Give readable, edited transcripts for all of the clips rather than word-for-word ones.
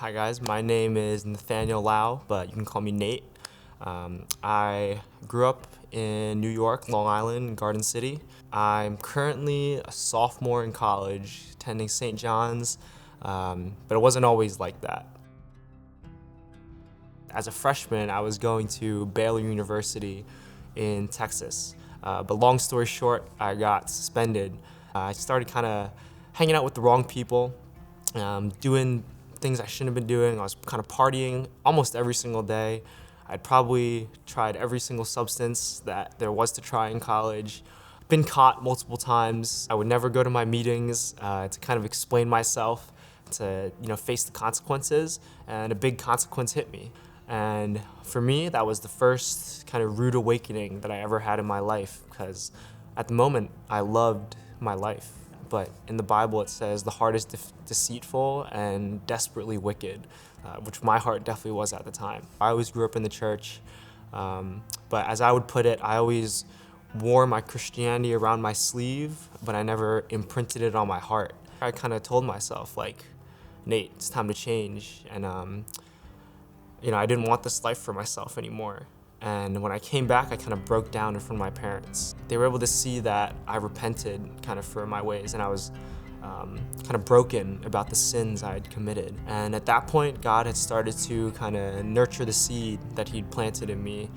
Hi guys, my name is Nathanael Lau, but you can call me Nate. I grew up in New York, Long Island, Garden City. I'm currently a sophomore in college, attending St. John's, but it wasn't always like that. As a freshman, I was going to Baylor University in Texas, but long story short, I got suspended. I started kind of hanging out with the wrong people, doing things I shouldn't have been doing. I was kind of partying almost every single day. I'd probably tried every single substance that there was to try in college. Been caught multiple times. I would never go to my meetings to kind of explain myself, to face the consequences, and a big consequence hit me. And for me, that was the first kind of rude awakening that I ever had in my life, because at the moment, I loved my life. But in the Bible it says the heart is deceitful and desperately wicked, which my heart definitely was at the time. I always grew up in the church, but as I would put it, I always wore my Christianity around my sleeve, but I never imprinted it on my heart. I kind of told myself, like, Nate, it's time to change, and I didn't want this life for myself anymore. And when I came back, I kind of broke down in front of my parents. They were able to see that I repented kind of for my ways, and I was kind of broken about the sins I had committed. And at that point, God had started to kind of nurture the seed that He'd planted in me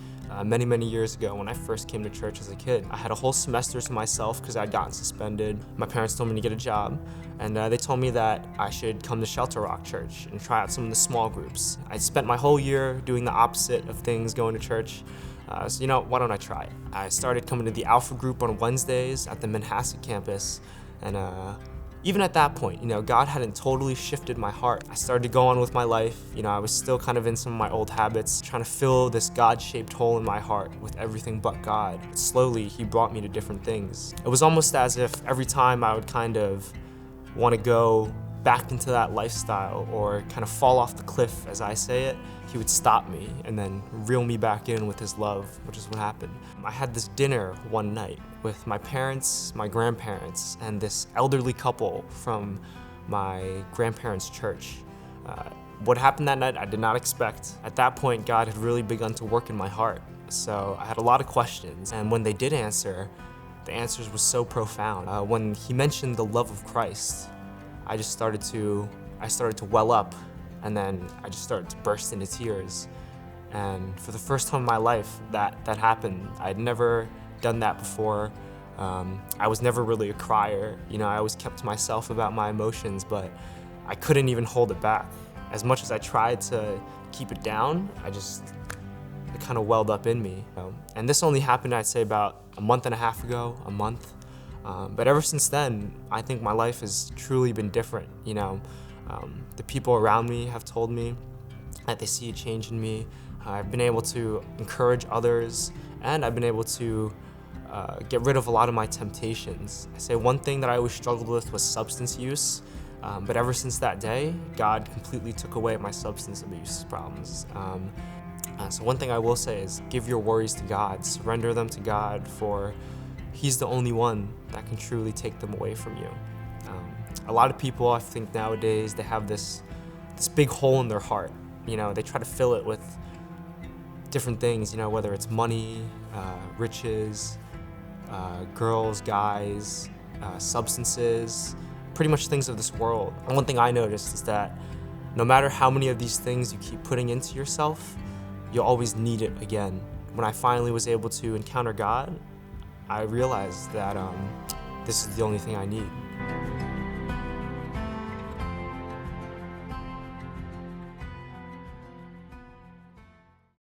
many, many years ago when I first came to church as a kid. I had a whole semester to myself because I'd gotten suspended. My parents told me to get a job, and they told me that I should come to Shelter Rock Church and try out some of the small groups. I spent my whole year doing the opposite of things, going to church. So why don't I try it? I started coming to the Alpha group on Wednesdays at the Manhasset campus, and even at that point, God hadn't totally shifted my heart. I started to go on with my life. I was still kind of in some of my old habits, trying to fill this God-shaped hole in my heart with everything but God. But slowly, He brought me to different things. It was almost as if every time I would kind of want to go back into that lifestyle or kind of fall off the cliff, as I say it, He would stop me and then reel me back in with His love, which is what happened. I had this dinner one night with my parents, my grandparents, and this elderly couple from my grandparents' church. What happened that night, I did not expect. At that point, God had really begun to work in my heart. So I had a lot of questions, and when they did answer, the answers were so profound. When He mentioned the love of Christ, I started to well up, and then I just started to burst into tears. And for the first time in my life, that happened. I'd never done that before. I was never really a crier. I always kept to myself about my emotions, but I couldn't even hold it back. As much as I tried to keep it down, it kind of welled up in me. And this only happened, I'd say, about a month and a half ago, a month. But ever since then, I think my life has truly been different. The people around me have told me that they see a change in me. I've been able to encourage others, and I've been able to get rid of a lot of my temptations. I say one thing that I always struggled with was substance use, but ever since that day, God completely took away my substance abuse problems. So one thing I will say is give your worries to God, surrender them to God, for He's the only one that can truly take them away from you. A lot of people, I think nowadays, they have this big hole in their heart. They try to fill it with different things, whether it's money, riches, girls, guys, substances, pretty much things of this world. And one thing I noticed is that no matter how many of these things you keep putting into yourself, you'll always need it again. When I finally was able to encounter God, I realized that this is the only thing I need.